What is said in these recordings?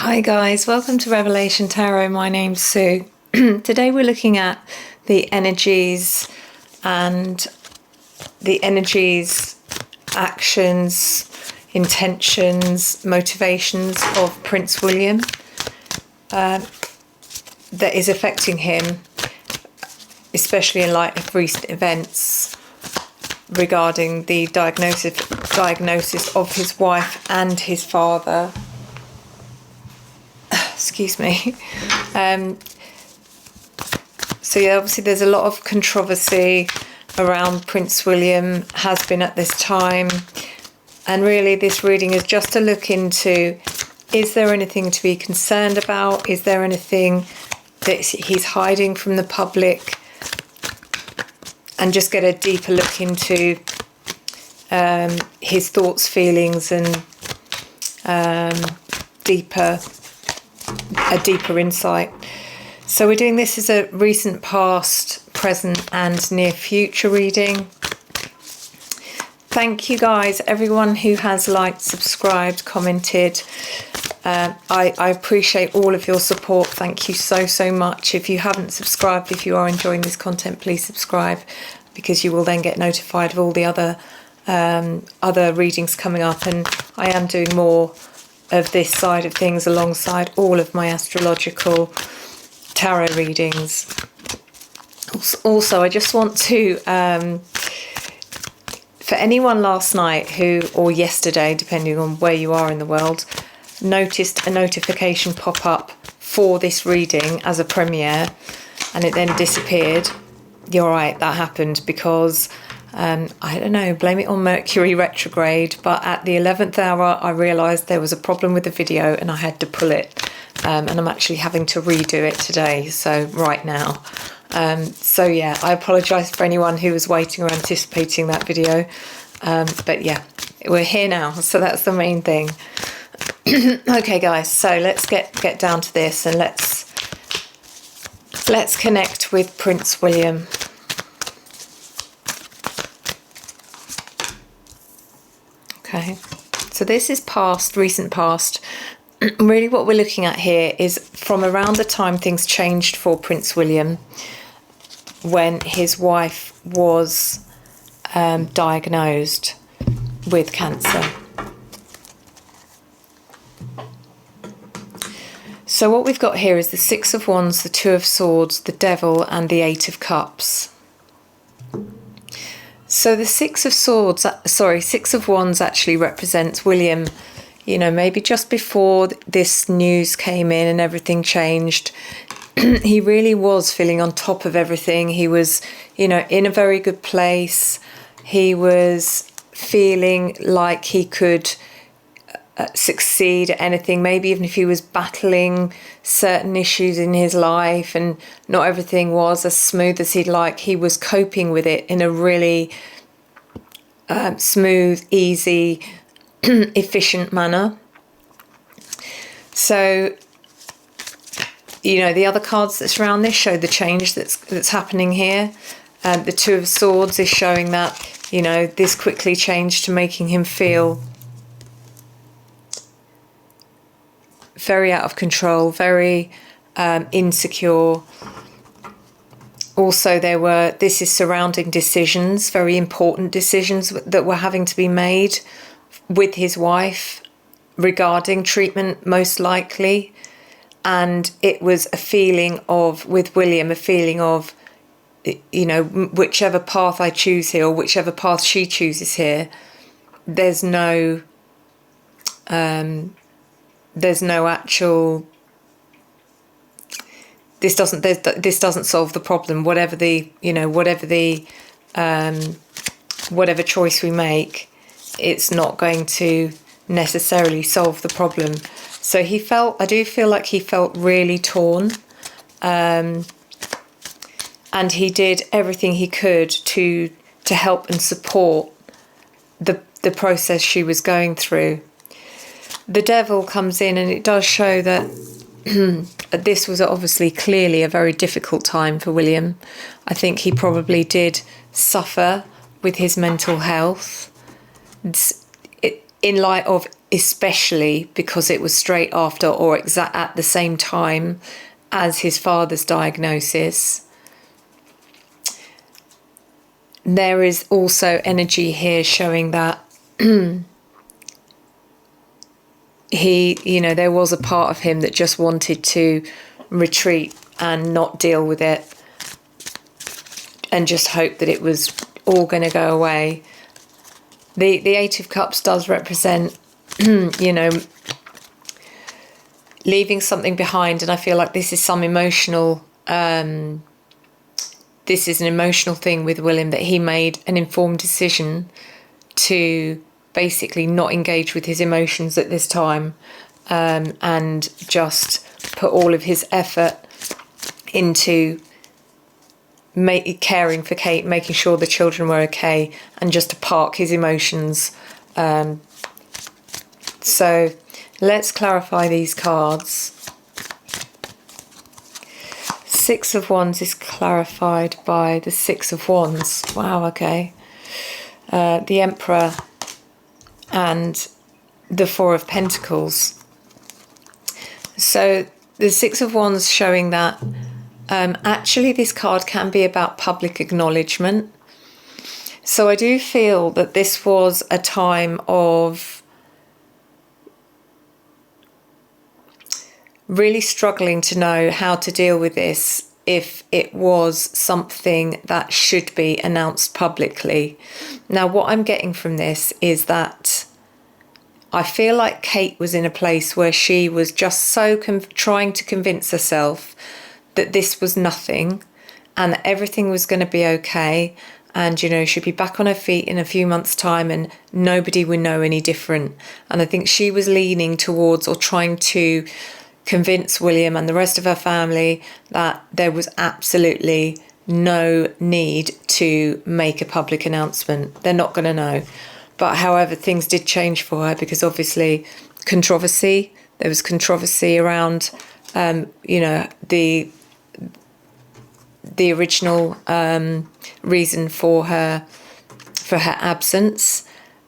Hi guys, welcome to Revelation Tarot. My name's Sue. Today we're looking at the energies, actions, intentions, motivations of Prince William that is affecting him, especially in light of recent events regarding the diagnosis of his wife and his father. Excuse me. So yeah, obviously there's a lot of controversy around Prince William, has been at this time, and really this reading is just a look into, is there anything to be concerned about? Is there anything that he's hiding from the public? And just get a deeper look into his thoughts, feelings, and a deeper insight. So we're doing this as a recent, past, present and near future reading. Thank you guys, everyone who has liked, subscribed, commented. I appreciate all of your support. Thank you so much. If you haven't subscribed, if you are enjoying this content, please subscribe, because you will then get notified of all the other readings coming up. And I am doing more of this side of things alongside all of my astrological tarot readings. Also, I just want to, for anyone last night or yesterday, depending on where you are in the world, noticed a notification pop up for this reading as a premiere and it then disappeared, you're right, that happened because I don't know, blame it on Mercury retrograde, but at the 11th hour I realised there was a problem with the video and I had to pull it, and I'm actually having to redo it today, so right now. So yeah, I apologise for anyone who was waiting or anticipating that video, but yeah, we're here now, so that's the main thing. Okay guys, so let's get down to this and let's connect with Prince William. Okay, so this is past, recent past. Really what we're looking at here is from around the time things changed for Prince William, when his wife was diagnosed with cancer. So what we've got here is the Six of Wands, the Two of Swords, the Devil and the Eight of Cups. So the Six of Wands actually represents William, you know, maybe just before this news came in and everything changed. He really was feeling on top of everything. He was, you know, in a very good place. He was feeling like he could succeed at anything, maybe even if he was battling certain issues in his life and not everything was as smooth as he'd like, he was coping with it in a really smooth, easy, efficient manner. So, you know, the other cards that surround this show the change that's happening here. The Two of Swords is showing that, you know, this quickly changed to making him feel very out of control, very insecure. Also, this is surrounding decisions, very important decisions that were having to be made with his wife regarding treatment, most likely. And it was a feeling of, with William, a feeling of, you know, whichever path I choose here or whichever path she chooses here, there's no actual, this doesn't solve the problem. Whatever choice we make, it's not going to necessarily solve the problem. So I do feel like he felt really torn, and he did everything he could to help and support the process she was going through. The Devil comes in and it does show that this was obviously clearly a very difficult time for William. I think he probably did suffer with his mental health in light of especially because it was straight after or exact at the same time as his father's diagnosis. There is also energy here showing that there was a part of him that just wanted to retreat and not deal with it and just hope that it was all going to go away. The Eight of Cups does represent, leaving something behind, and I feel like this is some emotional, this is an emotional thing with William, that he made an informed decision to basically not engage with his emotions at this time, and just put all of his effort into caring for Kate, making sure the children were okay, and just to park his emotions. So let's clarify these cards. Six of Wands is clarified by the Six of Wands. Wow, okay. The Emperor and the Four of Pentacles. So the Six of Wands showing that actually this card can be about public acknowledgement. So I do feel that this was a time of really struggling to know how to deal with this, if it was something that should be announced publicly. Now, what I'm getting from this is that I feel like Kate was in a place where she was just so trying to convince herself that this was nothing and that everything was going to be okay, and she'd be back on her feet in a few months' time and nobody would know any different. And I think she was leaning towards, or trying to convince William and the rest of her family, that there was absolutely no need to make a public announcement. They're not going to know. But however, things did change for her, because obviously there was controversy around the original reason for her absence,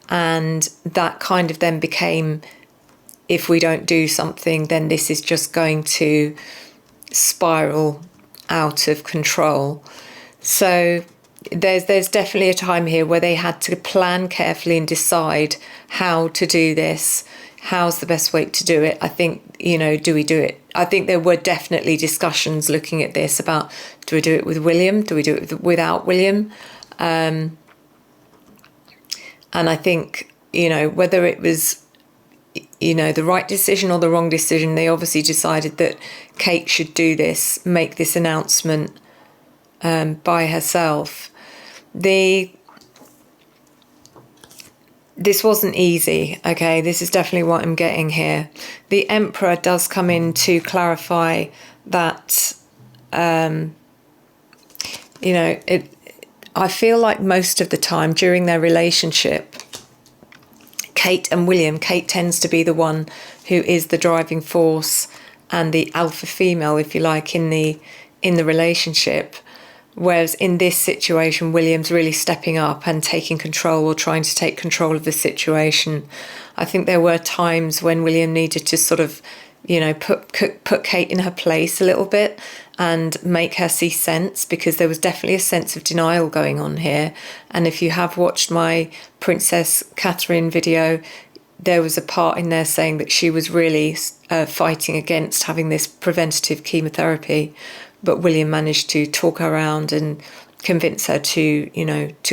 and that kind of then became, if we don't do something, then this is just going to spiral out of control. So there's definitely a time here where they had to plan carefully and decide how to do this. How's the best way to do it? I think, do we do it? I think there were definitely discussions looking at this about, do we do it with William? Do we do it without William? And I think, whether it was, the right decision or the wrong decision, they obviously decided that Kate should do this, make this announcement by herself. This wasn't easy, okay? This is definitely what I'm getting here. The Emperor does come in to clarify that, I feel like most of the time during their relationship, Kate and William, Kate tends to be the one who is the driving force and the alpha female, if you like, in the relationship. Whereas in this situation, William's really stepping up and taking control, or trying to take control of the situation. I think there were times when William needed to sort of, put Kate in her place a little bit and make her see sense, because there was definitely a sense of denial going on here. And if you have watched my Princess Catherine video, there was a part in there saying that she was really fighting against having this preventative chemotherapy. But William managed to talk her around and convince her to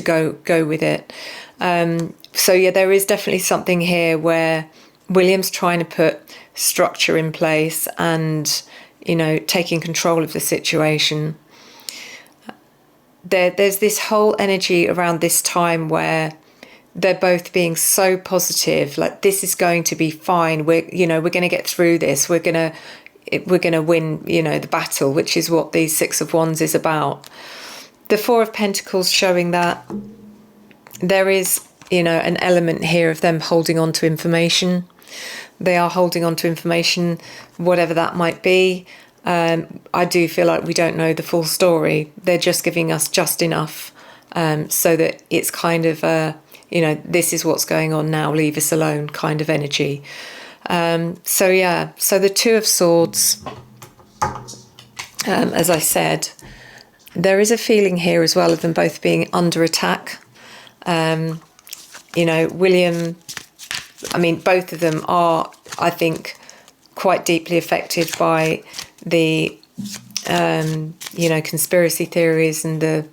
go with it. So yeah, there is definitely something here where William's trying to put structure in place and, taking control of the situation. There's this whole energy around this time where they're both being so positive, like, this is going to be fine. We're going to get through this. We're going to win, the battle, which is what these Six of Wands is about. The Four of Pentacles showing that there is, an element here of them holding on to information. They are holding on to information, whatever that might be. I do feel like we don't know the full story. They're just giving us just enough so that it's kind of you know, this is what's going on now, leave us alone kind of energy. So the Two of Swords, as I said, there is a feeling here as well of them both being under attack. You know, William, I mean, both of them are, I think, quite deeply affected by the, you know, conspiracy theories and the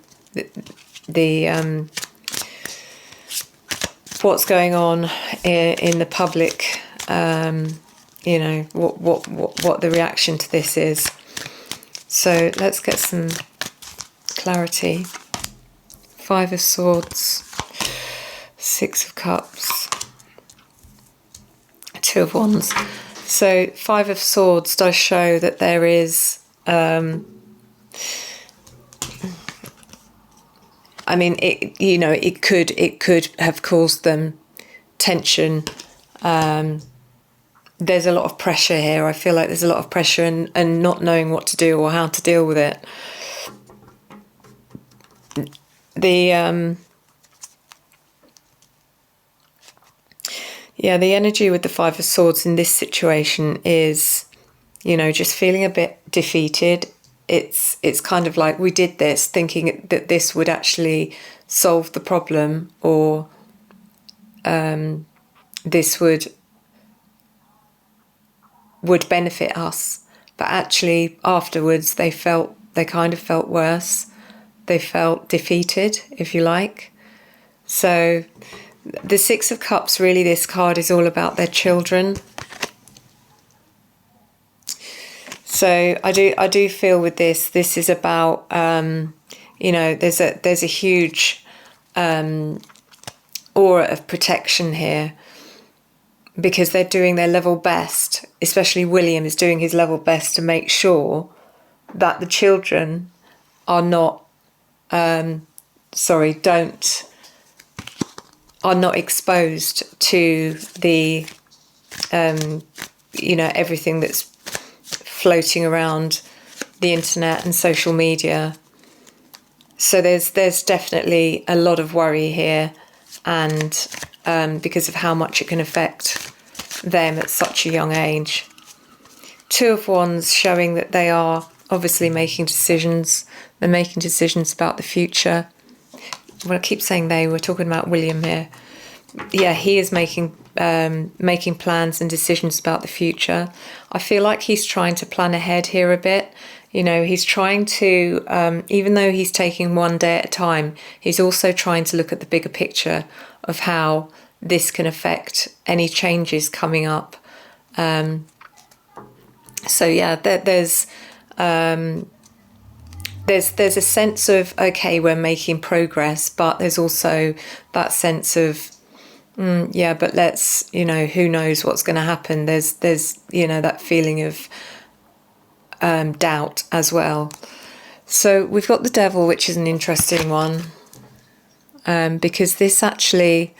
what's going on in the public. You know, what the reaction to this is. So let's get some clarity. Five of Swords, Six of Cups, Two of Wands. So Five of Swords does show that there is, I mean, it, you know, it could have caused them tension. There's a lot of pressure here. I feel like there's a lot of pressure and not knowing what to do or how to deal with it. The energy with the Five of Swords in this situation is, you know, just feeling a bit defeated. It's kind of like, we did this thinking that this would actually solve the problem, or this would benefit us, but actually afterwards they kind of felt worse. They felt defeated, if you like. So the Six of Cups, really, this card is all about their children. So I do feel with this is about, you know, there's a huge aura of protection here, because they're doing their level best, especially William is doing his level best to make sure that the children are not, are not exposed to the, you know, everything that's floating around the internet and social media. So there's definitely a lot of worry here, and because of how much it can affect them at such a young age. Two of Wands showing that they are obviously making decisions. They're making decisions about the future. Well, I keep saying they, we're talking about William here. Yeah, he is making plans and decisions about the future. I feel like he's trying to plan ahead here a bit. You know, he's trying to, even though he's taking one day at a time, he's also trying to look at the bigger picture of how this can affect any changes coming up. So yeah, there's a sense of, okay, we're making progress, but there's also that sense of, yeah, but let's, you know, who knows what's going to happen. There's, you know, that feeling of doubt as well. So we've got the Devil, which is an interesting one, because this actually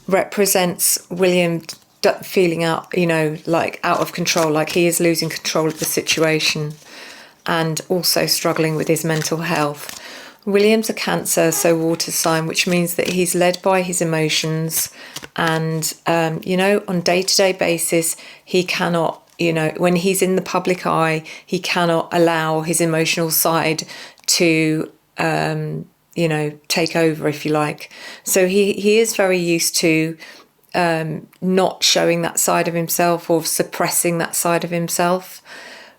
represents William feeling out, you know, like out of control, like he is losing control of the situation, and also struggling with his mental health. William's a Cancer, so water sign, which means that he's led by his emotions, and, you know, on day-to-day basis, he cannot, you know, when he's in the public eye, he cannot allow his emotional side to, you know, take over, if you like. So he is very used to not showing that side of himself, or suppressing that side of himself.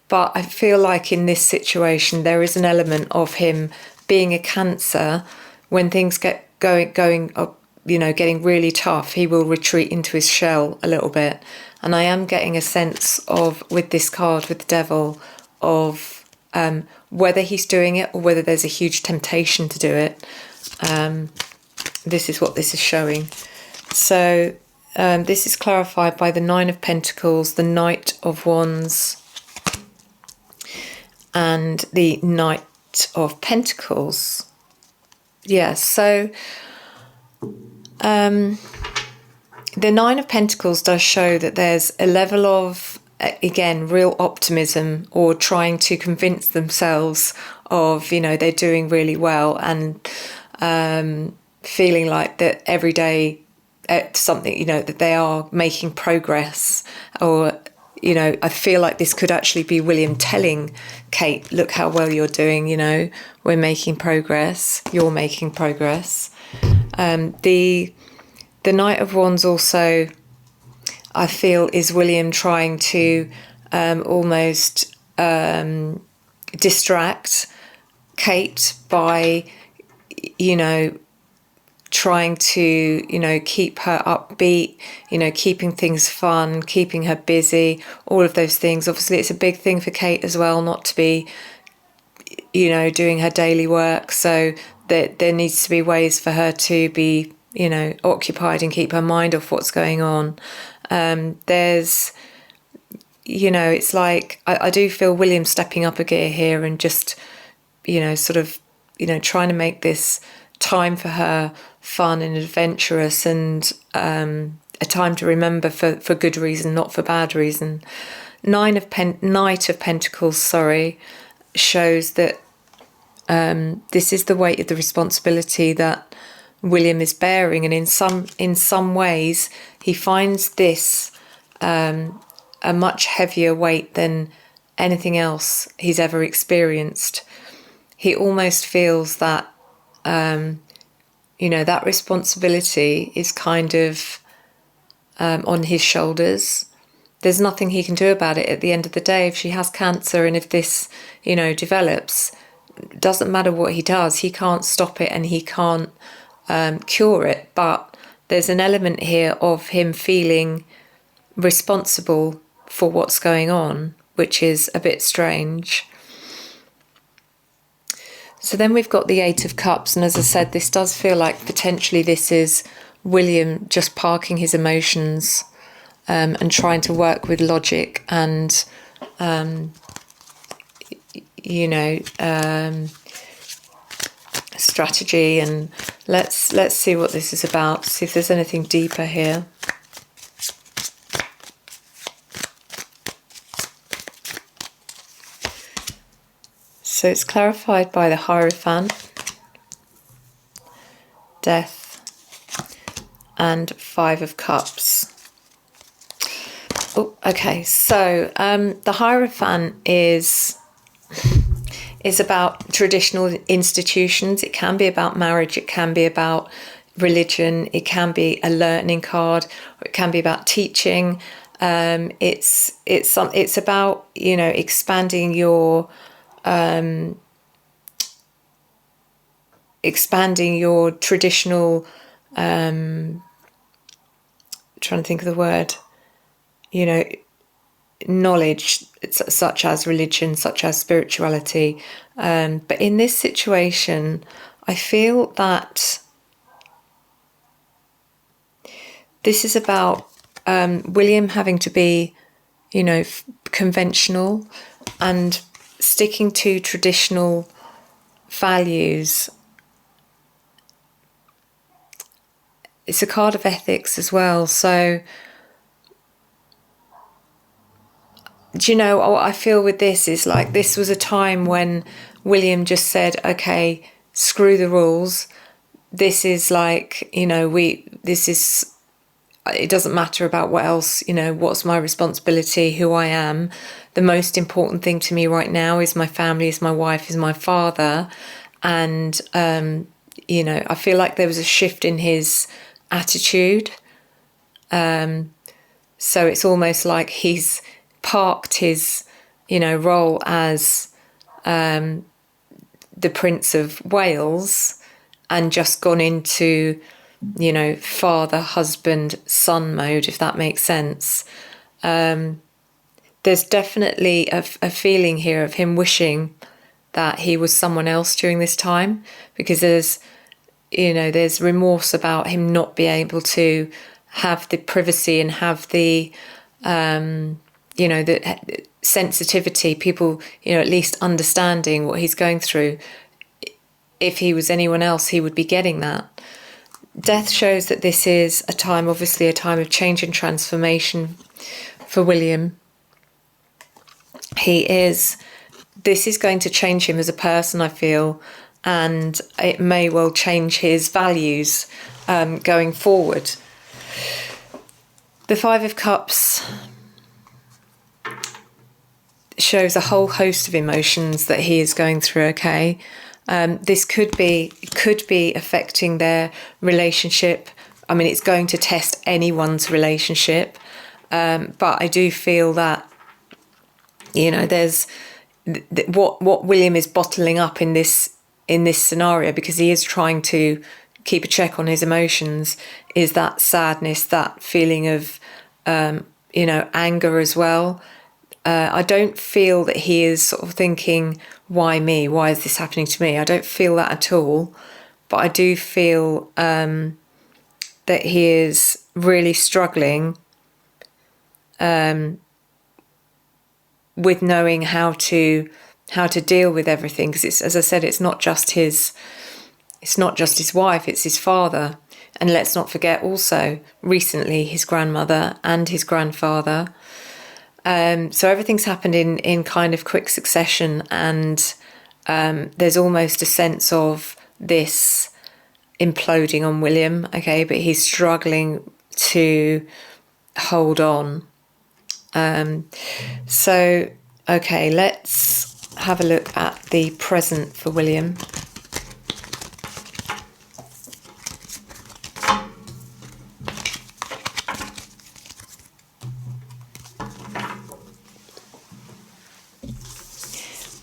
But I feel like in this situation, there is an element of him being a Cancer. When things get going up, you know, getting really tough, he will retreat into his shell a little bit. And I am getting a sense of, with this card, with the Devil, of whether he's doing it or whether there's a huge temptation to do it. This is what this is showing. So this is clarified by the Nine of Pentacles, the Knight of Wands, and the Knight of Pentacles. Yeah, so the Nine of Pentacles does show that there's a level of, again, real optimism, or trying to convince themselves of, you know, they're doing really well, and feeling like that every day something, you know, that they are making progress, or, you know, I feel like this could actually be William telling Kate, look how well you're doing, you know, we're making progress, you're making progress. The Knight of Wands also, I feel, is William trying to almost distract Kate by, you know, trying to, you know, keep her upbeat, you know, keeping things fun, keeping her busy, all of those things. Obviously, it's a big thing for Kate as well, not to be, you know, doing her daily work. So there needs to be ways for her to be, you know, occupied and keep her mind off what's going on. There's, you know, it's like I do feel William stepping up a gear here and just, you know, sort of, you know, trying to make this time for her fun and adventurous, and a time to remember for good reason, not for bad reason. Knight of Pentacles, sorry, shows that this is the weight of the responsibility that William is bearing, and in some ways he finds this a much heavier weight than anything else he's ever experienced. He almost feels that you know, that responsibility is kind of on his shoulders. There's nothing he can do about it at the end of the day. If she has cancer and if this, you know, develops, doesn't matter what he does, he can't stop it and he can't cure it. But there's an element here of him feeling responsible for what's going on, which is a bit strange. So then we've got the Eight of Cups, and as I said, this does feel like potentially this is William just parking his emotions and trying to work with logic and, you know, strategy. And let's see what this is about, see if there's anything deeper here. So it's clarified by the Hierophant, Death, and Five of Cups. Oh, okay. So the Hierophant is about traditional institutions. It can be about marriage. It can be about religion. It can be a learning card, or it can be about teaching. It's about, you know, expanding your traditional, trying to think of the word, you know, knowledge, such as religion, such as spirituality. But in this situation, I feel that this is about William having to be, you know, conventional and sticking to traditional values. It's a card of ethics as well. So, do you know what I feel with this is like this was a time when William just said, okay, screw the rules. This is like, you know, it doesn't matter about what else, you know, what's my responsibility, who I am. The most important thing to me right now is my family, is my wife, is my father. And, you know, I feel like there was a shift in his attitude. So it's almost like he's parked his, you know, role as the Prince of Wales and just gone into, you know, father, husband, son mode, if that makes sense. There's definitely a feeling here of him wishing that he was someone else during this time, because there's, you know, there's remorse about him not being able to have the privacy and have the, you know, the sensitivity, people, you know, at least understanding what he's going through. If he was anyone else, he would be getting that. Death shows that this is a time, obviously a time of change and transformation for William. This is going to change him as a person, I feel. and it may well change his values going forward. The Five of Cups shows a whole host of emotions that he is going through, okay? This could be affecting their relationship. I mean, it's going to test anyone's relationship. But I do feel that, you know, there's what William is bottling up in this scenario, because he is trying to keep a check on his emotions, is that sadness, that feeling of, you know, anger as well. I don't feel that he is sort of thinking, why me? Why is this happening to me? I don't feel that at all. But I do feel that he is really struggling with knowing how to deal with everything, because it's, as I said, it's not just his wife, it's his father. And let's not forget also recently his grandmother and his grandfather. So everything's happened in kind of quick succession, and there's almost a sense of this imploding on William, okay, but he's struggling to hold on. So, okay, let's have a look at the present for William.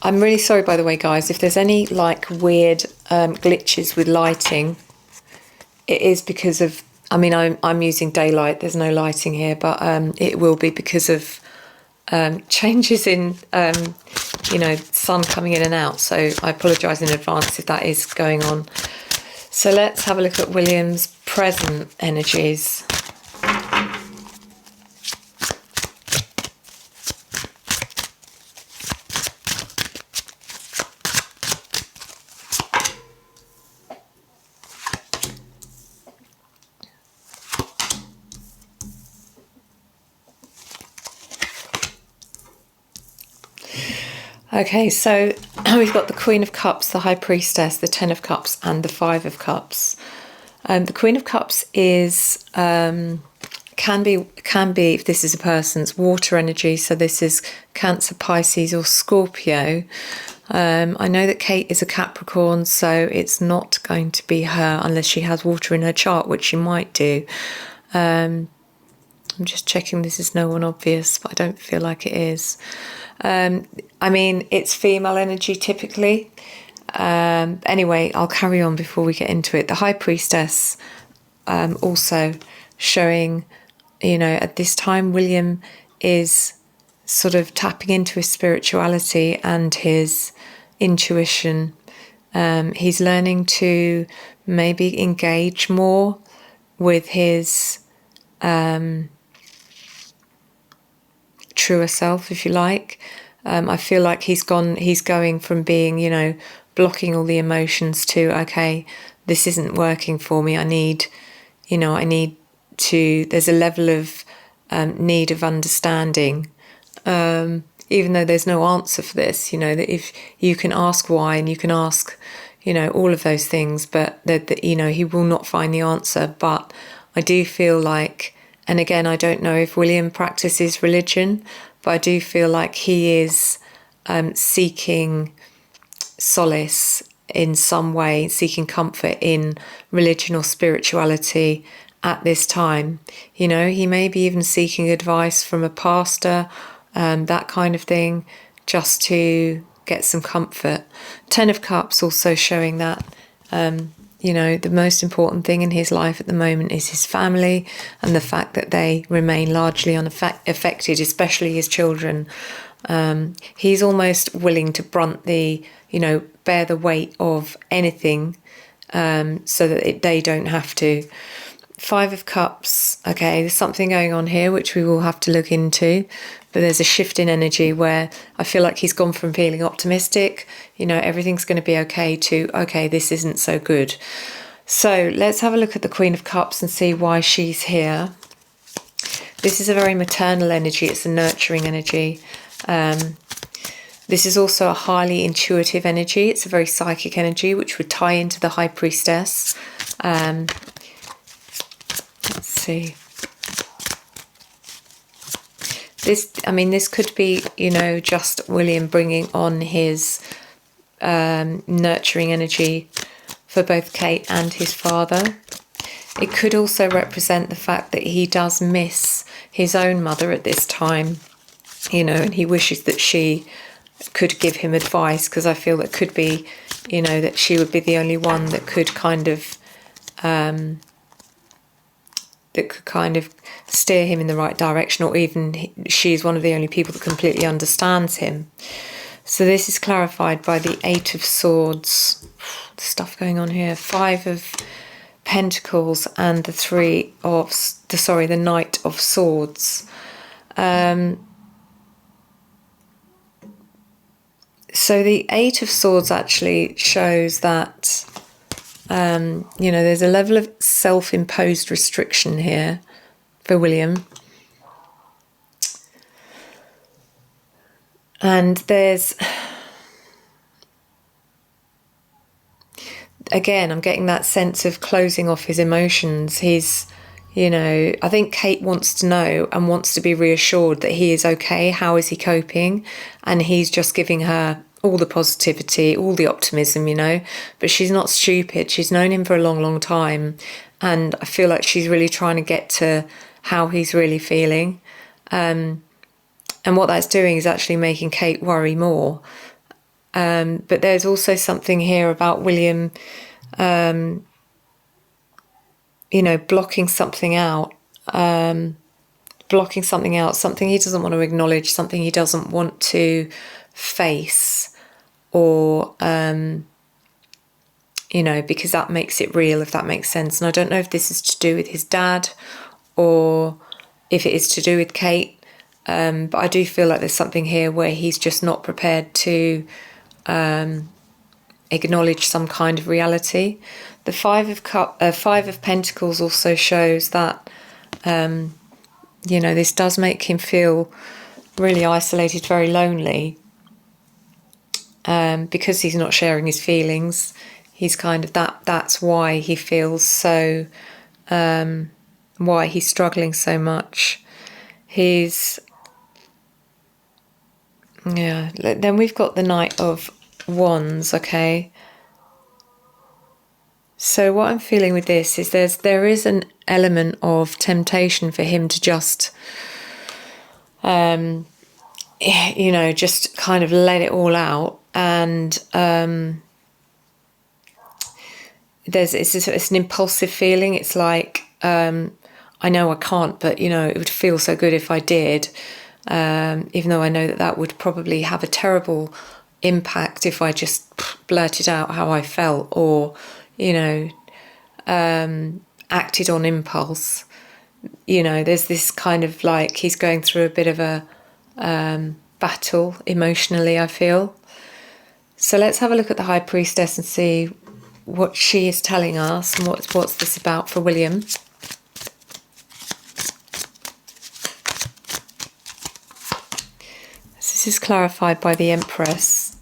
I'm really sorry, by the way, guys, if there's any like weird glitches with lighting. It is because of, I mean, I'm using daylight, there's no lighting here, but it will be because of changes in, you know, sun coming in and out. So I apologise in advance if that is going on. So let's have a look at William's present energies. Okay, so we've got the Queen of Cups, the High Priestess, the Ten of Cups, and the Five of Cups. The Queen of Cups is can be if this is a person's water energy. So this is Cancer, Pisces, or Scorpio. I know that Kate is a Capricorn, so it's not going to be her unless she has water in her chart, which she might do. I'm just checking this is no one obvious, but I don't feel like it is. I mean, it's female energy typically. Anyway, I'll carry on before we get into it. The High Priestess also showing, you know, at this time, William is sort of tapping into his spirituality and his intuition. He's learning to maybe engage more with his truer self, if you like. I feel like he's going from being, you know, blocking all the emotions to, okay, this isn't working for me. I need to, there's a level of need of understanding, even though there's no answer for this, you know, that if you can ask why and you can ask, you know, all of those things, but that, you know, he will not find the answer. But I do feel like, and again, I don't know if William practices religion, but I do feel like he is seeking solace in some way, seeking comfort in religion or spirituality at this time. You know, he may be even seeking advice from a pastor, that kind of thing, just to get some comfort. Ten of Cups also showing that, you know, the most important thing in his life at the moment is his family and the fact that they remain largely unaffected, especially his children. He's almost willing to bear the weight of anything, so that they don't have to. Five of Cups, okay, there's something going on here which we will have to look into, but there's a shift in energy where I feel like he's gone from feeling optimistic, you know, everything's going to be okay, to, okay, this isn't so good. So let's have a look at the Queen of Cups and see why she's here. This is a very maternal energy, it's a nurturing energy. This is also a highly intuitive energy. It's a very psychic energy, which would tie into the High Priestess. Let's see. This could be, just William bringing on his nurturing energy for both Kate and his father. It could also represent the fact that he does miss his own mother at this time, and he wishes that she could give him advice, because I feel that could be, that she would be the only one that could kind of steer him in the right direction, or even she's one of the only people that completely understands him. So this is clarified by the 8 of Swords, stuff going on here, 5 of Pentacles, and the Knight of Swords. So the 8 of Swords actually shows that there's a level of self-imposed restriction here for William. And there's, again, I'm getting that sense of closing off his emotions. He's, I think Kate wants to know and wants to be reassured that he is okay. How is he coping? And he's just giving her all the positivity, all the optimism, but she's not stupid. She's known him for a long, long time. And I feel like she's really trying to get to how he's really feeling. And what that's doing is actually making Kate worry more. But there's also something here about William, blocking something out, something he doesn't want to acknowledge, something he doesn't want to face, or, because that makes it real, if that makes sense. And I don't know if this is to do with his dad or if it is to do with Kate. But I do feel like there's something here where he's just not prepared to acknowledge some kind of reality. The 5 of Pentacles also shows that, this does make him feel really isolated, very lonely, because he's not sharing his feelings. He's kind of that's why he feels so, why he's struggling so much. Then we've got the Knight of Wands, okay? So what I'm feeling with this is there is an element of temptation for him to just, just kind of let it all out. And it's an impulsive feeling. It's like, I know I can't, but, it would feel so good if I did. Even though I know that would probably have a terrible impact if I just blurted out how I felt, or, acted on impulse. There's this kind of like he's going through a bit of a battle emotionally, I feel. So let's have a look at the High Priestess and see what she is telling us and what's this about for William. This is clarified by the Empress,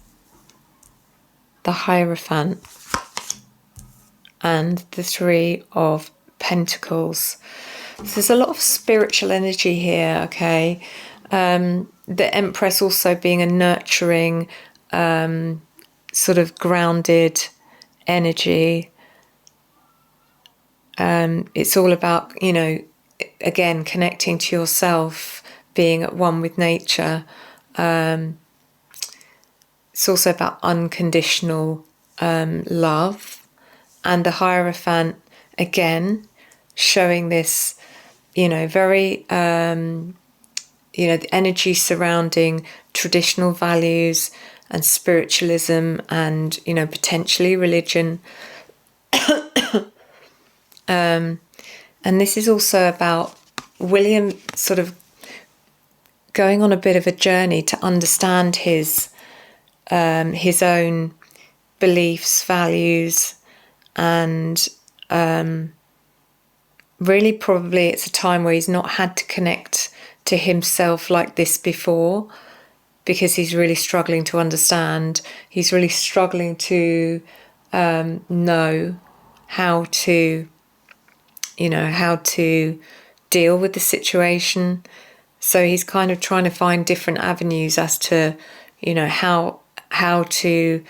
the Hierophant, and the 3 of Pentacles. So there's a lot of spiritual energy here, okay? The Empress also being a nurturing, sort of grounded energy. It's all about, again, connecting to yourself, being at one with nature. It's also about unconditional love. And the Hierophant, again, showing this, very, the energy surrounding traditional values and spiritualism and, potentially religion. And this is also about William sort of going on a bit of a journey to understand his own beliefs, values, and really probably it's a time where he's not had to connect to himself like this before. because he's really struggling to understand. He's really struggling to know how to, how to deal with the situation. So he's kind of trying to find different avenues as to, how to,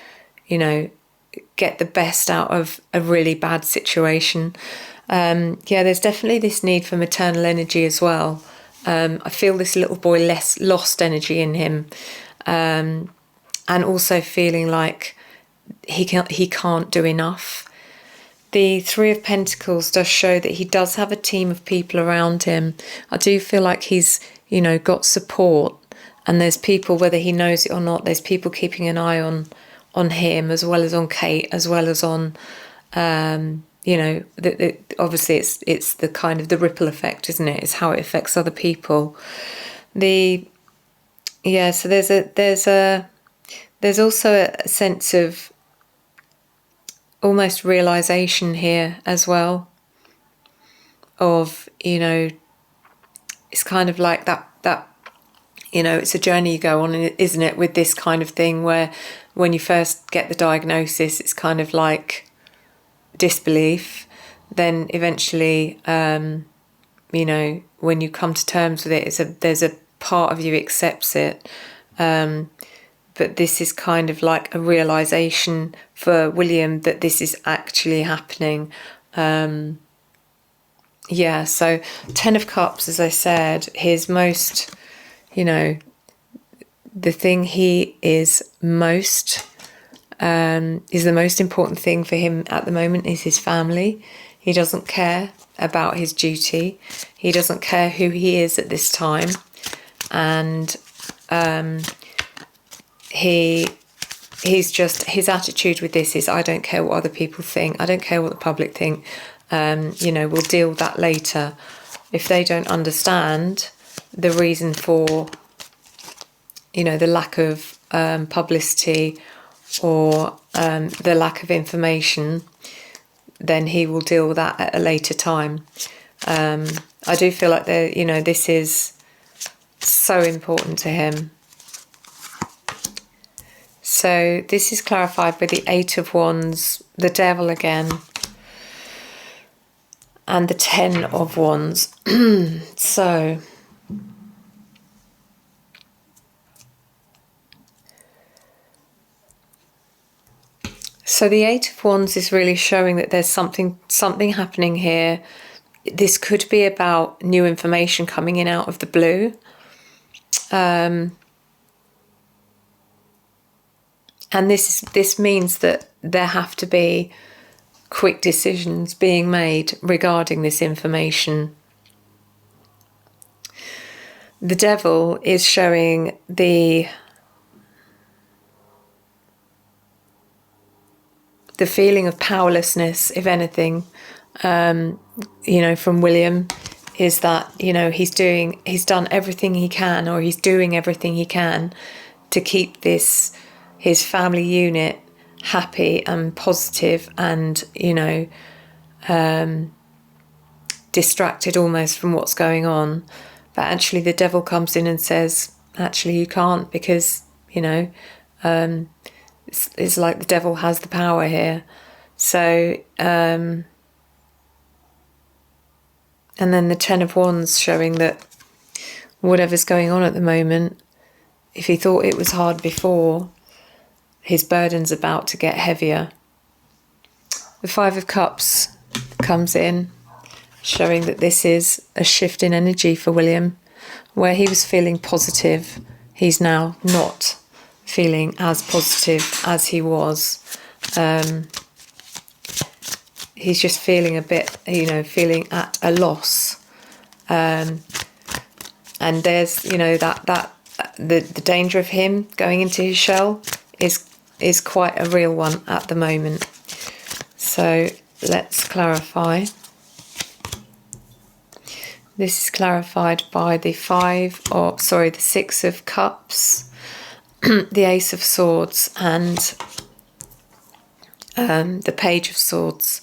get the best out of a really bad situation. There's definitely this need for maternal energy as well. I feel this little boy less lost energy in him, and also feeling like he can't do enough. The Three of Pentacles does show that he does have a team of people around him. I do feel like he's, got support, and there's people, whether he knows it or not, there's people keeping an eye on him, as well as on Kate, as well as on, obviously it's the kind of the ripple effect, isn't it? It's how it affects other people. So there's also a sense of almost realization here as well of, it's kind of like that it's a journey you go on, isn't it, with this kind of thing, where when you first get the diagnosis, it's kind of like disbelief. Then eventually, when you come to terms with it, there's a part of you accepts it. But this is kind of like a realization for William that this is actually happening. So 10 of Cups, as I said, his most, the thing he is most, is the most important thing for him at the moment is his family. He doesn't care about his duty. He doesn't care who he is at this time. And he's just, his attitude with this is, I don't care what other people think. I don't care what the public think. We'll deal with that later. If they don't understand the reason for, the lack of publicity or the lack of information, then he will deal with that at a later time. I do feel like this is so important to him. So this is clarified by the 8 of Wands, the Devil again, and the 10 of Wands. So the 8 of Wands is really showing that there's something happening here. This could be about new information coming in out of the blue. And this means that there have to be quick decisions being made regarding this information. The Devil is showing the feeling of powerlessness, if anything, from William, is that, he's done everything he can, or he's doing everything he can to keep his family unit happy and positive and, distracted almost from what's going on. But actually the Devil comes in and says, actually you can't, because, it's like the Devil has the power here. So, and then the 10 of Wands showing that whatever's going on at the moment, if he thought it was hard before, his burden's about to get heavier. The 5 of Cups comes in, showing that this is a shift in energy for William. Where he was feeling positive, he's now not feeling as positive as he was. He's just feeling a bit, feeling at a loss. And there's, the danger of him going into his shell is quite a real one at the moment. So let's clarify. This is clarified by the 6 of Cups, the Ace of Swords, and the Page of Swords.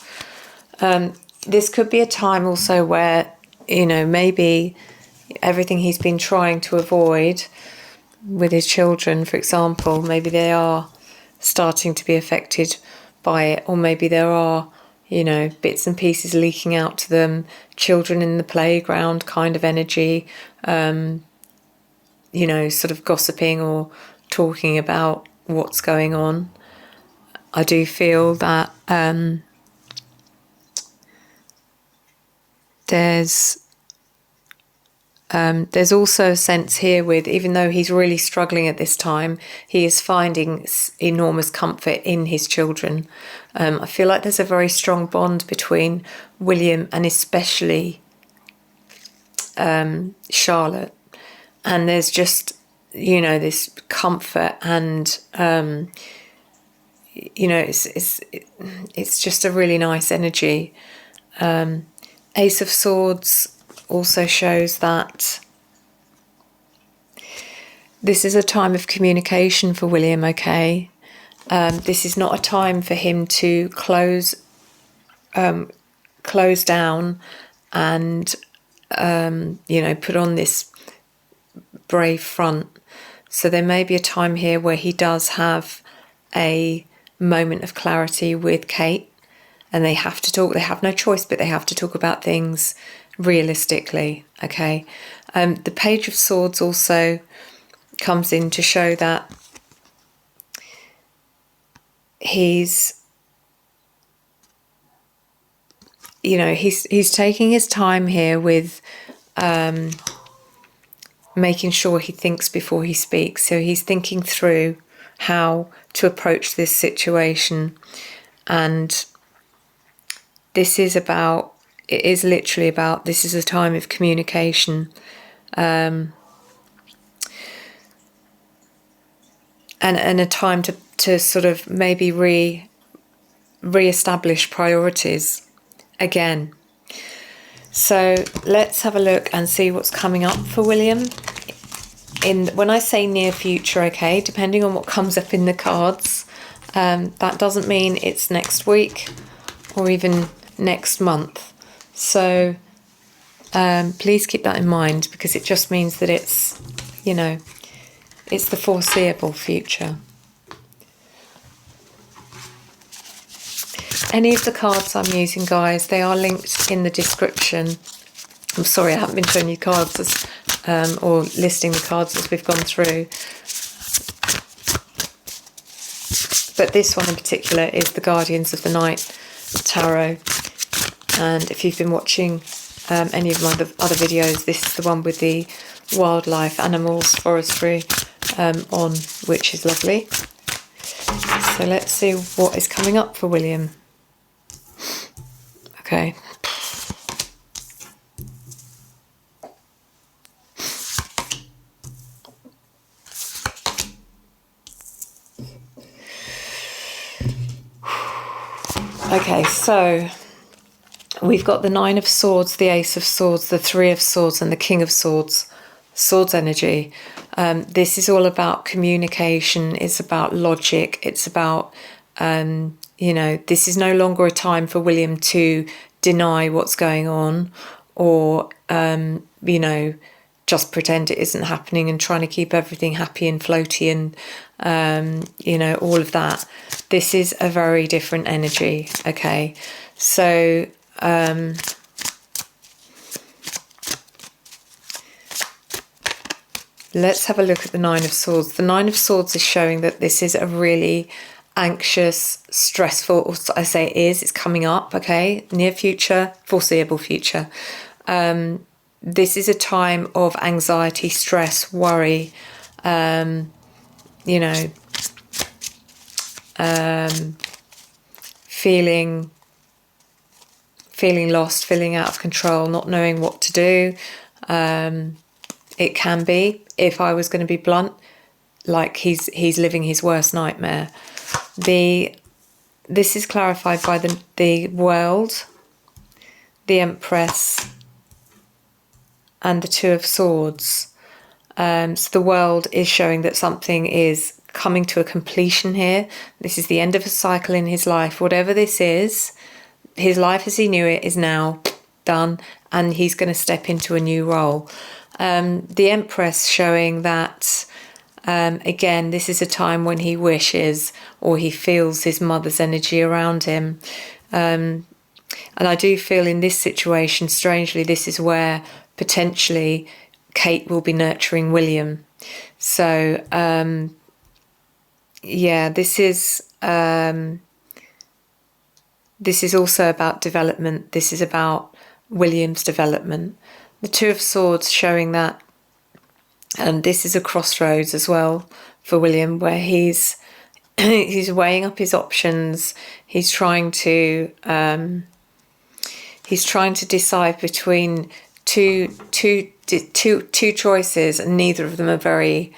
This could be a time also where, maybe everything he's been trying to avoid with his children, for example. Maybe they are starting to be affected by it, or maybe there are, you know, bits and pieces leaking out to them, children in the playground kind of energy, you know, sort of gossiping or talking about what's going on. I do feel that there's also a sense here with, even though he's really struggling at this time, he is finding enormous comfort in his children. I feel like there's a very strong bond between William and especially Charlotte. And there's just, you know, this comfort and, you know, it's just a really nice energy. Ace of Swords also shows that this is a time of communication for William, okay? This is not a time for him to close down and, you know, put on this brave front. So there may be a time here where he does have a moment of clarity with Kate, and they have to talk. They have no choice, but they have to talk about things realistically, okay? The Page of Swords also comes in to show that he's, you know, he's taking his time here with making sure he thinks before he speaks. So he's thinking through how to approach this situation. And this is about, it is literally about, this is a time of communication. And a time to sort of maybe re-establish priorities again. So let's have a look and see what's coming up for William. When I say near future, okay, depending on what comes up in the cards, that doesn't mean it's next week or even next month. So please keep that in mind, because it just means that it's, you know, it's the foreseeable future. Any of the cards I'm using, guys, they are linked in the description. I'm sorry I haven't been showing you cards or listing the cards as we've gone through. But this one in particular is the Guardians of the Night Tarot. And if you've been watching any of my other videos, this is the one with the wildlife, animals, forestry on, which is lovely. So let's see what is coming up for William. Okay. Okay, so we've got the Nine of Swords, the Ace of Swords, the Three of Swords, and the King of Swords. Swords energy. This is all about communication. It's about logic. It's about, you know, this is no longer a time for William to deny what's going on, or, you know, just pretend it isn't happening and trying to keep everything happy and floaty and, you know, all of that. This is a very different energy, okay? So, let's have a look at the Nine of Swords. The Nine of Swords is showing that this is a really anxious, stressful, or I say it is, it's coming up, okay? Near future, foreseeable future. This is a time of anxiety, stress, worry, you know, feeling lost, feeling out of control, not knowing what to do. It can be, if I was going to be blunt, like he's living his worst nightmare. This is clarified by the World, the Empress, and the Two of Swords. So the World is showing that something is coming to a completion here. This is the end of a cycle in his life. Whatever this is, his life as he knew it is now done, and he's going to step into a new role. The Empress showing that Again, this is a time when he wishes or he feels his mother's energy around him. And I do feel in this situation, strangely, this is where potentially Kate will be nurturing William. So, yeah, this is also about development. This is about William's development. The Two of Swords showing that, and this is a crossroads as well for William, where he's weighing up his options. He's trying to decide between two choices, and neither of them are very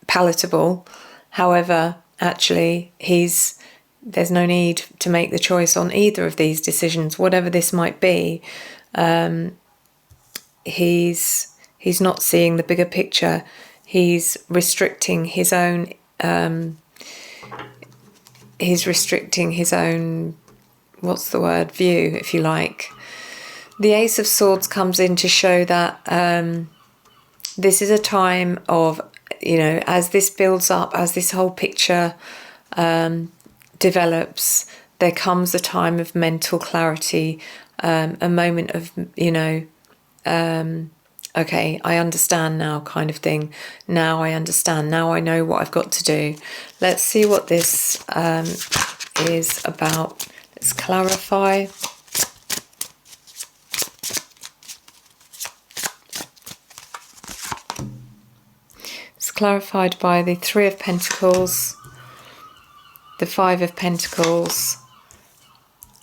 palatable. However, actually, there's no need to make the choice on either of these decisions, whatever this might be. He's not seeing the bigger picture. He's restricting his own. View, if you like. The Ace of Swords comes in to show that this is a time of, as this builds up, as this whole picture develops, there comes a time of mental clarity, a moment of, okay, I understand now, kind of thing. Now I understand. Now I know what I've got to do. Let's see what this is about. Let's clarify. It's clarified by the Three of Pentacles, the Five of Pentacles,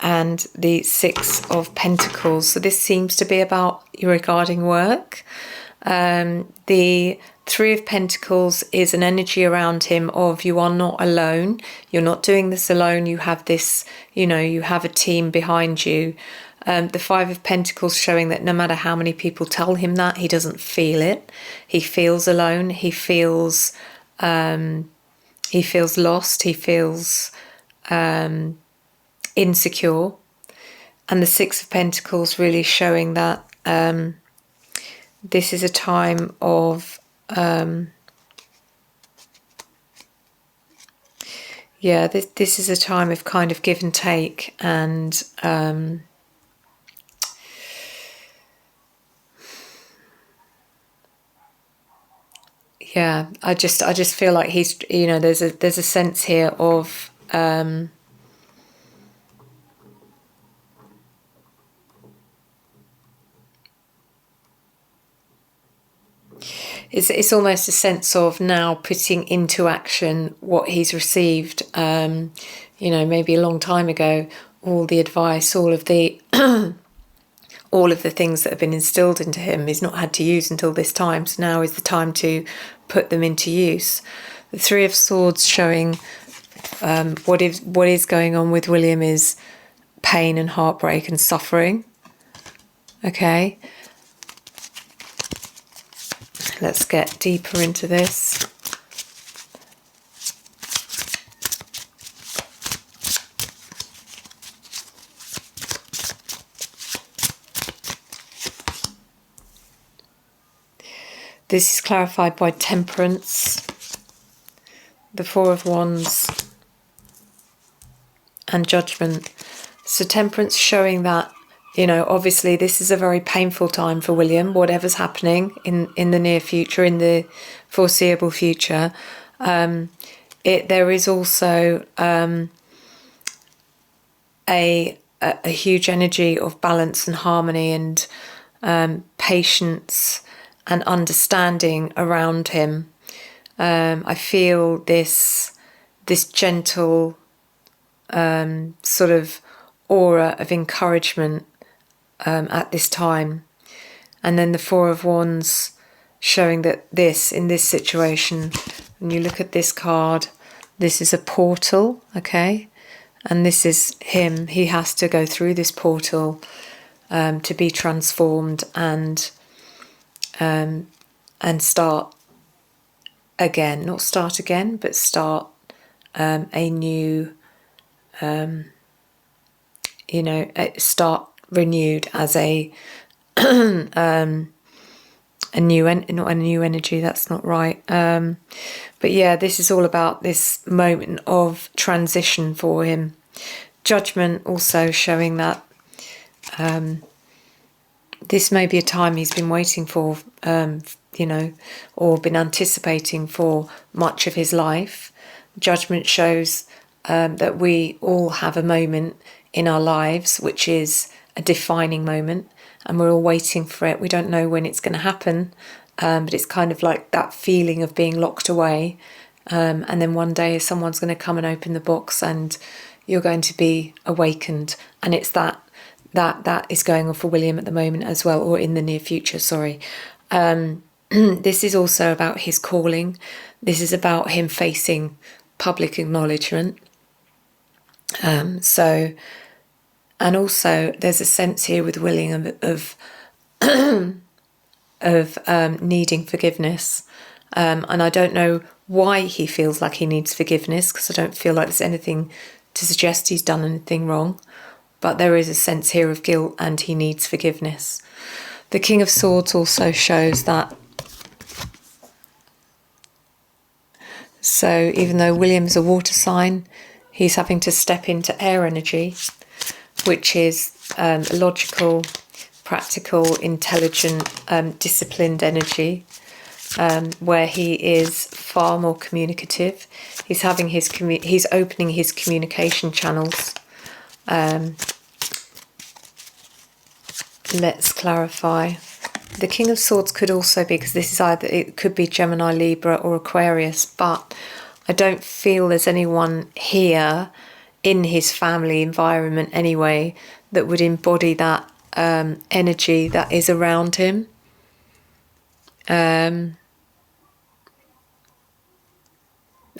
and the Six of Pentacles. So this seems to be about regarding work. The Three of Pentacles is an energy around him of you are not alone. You're not doing this alone. You have this, you have a team behind you. The Five of Pentacles showing that no matter how many people tell him that, he doesn't feel it. He feels alone. He feels lost. He feels insecure. And the Six of Pentacles really showing that this is a time of this is a time of kind of give and take, and I just feel like he's, there's a sense here of it's almost a sense of now putting into action what he's received, maybe a long time ago, all the advice, all of the things that have been instilled into him, he's not had to use until this time. So now is the time to put them into use. The Three of Swords showing what is going on with William is pain and heartbreak and suffering. Okay. Let's get deeper into this. This is clarified by Temperance, the Four of Wands, and Judgment. So Temperance showing that, obviously this is a very painful time for William, whatever's happening in the near future, in the foreseeable future. There is also a huge energy of balance and harmony and patience and understanding around him. I feel this gentle sort of aura of encouragement at this time. And then the Four of Wands showing that in this situation, when you look at this card, this is a portal, okay? And this is him. He has to go through this portal to be transformed and start again. Not start again, but start a new, start renewed as a not a new energy, that's not right. But yeah, this is all about this moment of transition for him. Judgment also showing that this may be a time he's been waiting for, you know, or been anticipating for much of his life. Judgment shows that we all have a moment in our lives which is a defining moment, and we're all waiting for it. We don't know when it's going to happen, but it's kind of like that feeling of being locked away, and then one day someone's going to come and open the box and you're going to be awakened. And it's that is going on for William at the moment as well, or in the near future, sorry. This is also about his calling. This is about him facing public acknowledgement. And also there's a sense here with William of needing forgiveness. And I don't know why he feels like he needs forgiveness, because I don't feel like there's anything to suggest he's done anything wrong. But there is a sense here of guilt and he needs forgiveness. The King of Swords also shows that. So even though William's a water sign, he's having to step into air energy, which is logical, practical, intelligent, disciplined energy, where he is far more communicative. He's having he's opening his communication channels. Let's clarify. The King of Swords could also be, because this is it could be Gemini, Libra or Aquarius, but I don't feel there's anyone here in his family environment anyway that would embody that energy that is around him. I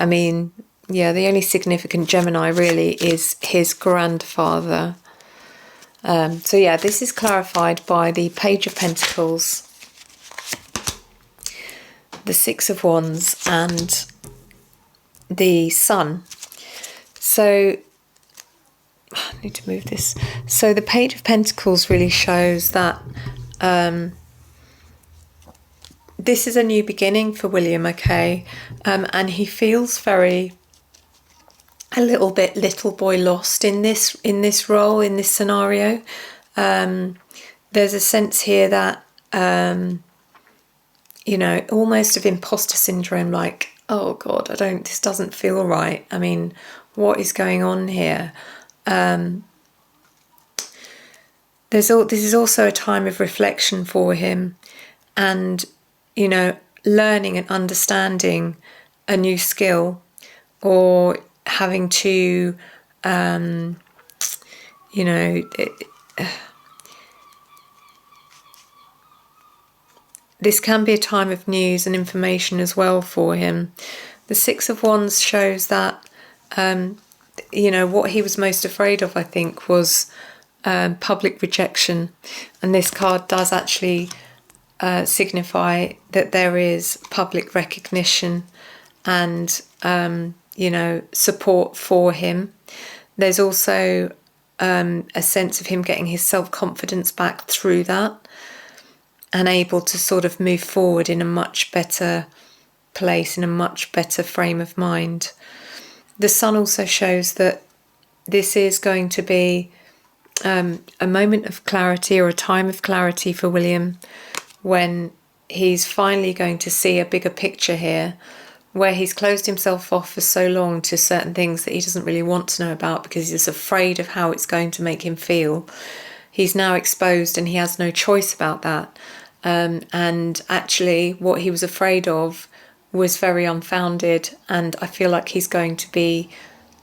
mean, yeah, the only significant Gemini really is his grandfather. So yeah, this is clarified by the Page of Pentacles, the Six of Wands and the Sun. So I need to move this. So the Page of Pentacles really shows that this is a new beginning for William, okay? And he feels a little bit little boy lost in this role, in this scenario. There's a sense here that, you know, almost of imposter syndrome, like, oh God, this doesn't feel right. I mean, what is going on here? This is also a time of reflection for him, and, you know, learning and understanding a new skill, or having to, you know, this can be a time of news and information as well for him. The Six of Wands shows that, you know, what he was most afraid of, I think, was public rejection. And this card does actually signify that there is public recognition and, you know, support for him. There's also a sense of him getting his self-confidence back through that, and able to sort of move forward in a much better place, in a much better frame of mind. The Sun also shows that this is going to be a moment of clarity, or a time of clarity for William, when he's finally going to see a bigger picture here, where he's closed himself off for so long to certain things that he doesn't really want to know about because he's afraid of how it's going to make him feel. He's now exposed and he has no choice about that. And actually what he was afraid of was very unfounded, and I feel like he's going to be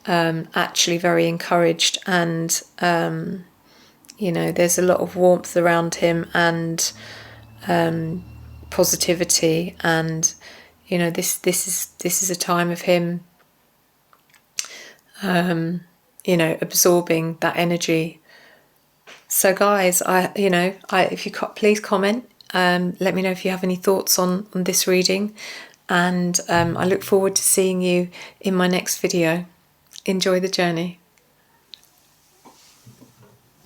actually very encouraged, and you know, there's a lot of warmth around him and positivity, and you know, this is a time of him you know, absorbing that energy. So guys, if you please comment, let me know if you have any thoughts on this reading, and I look forward to seeing you in my next video. Enjoy the journey.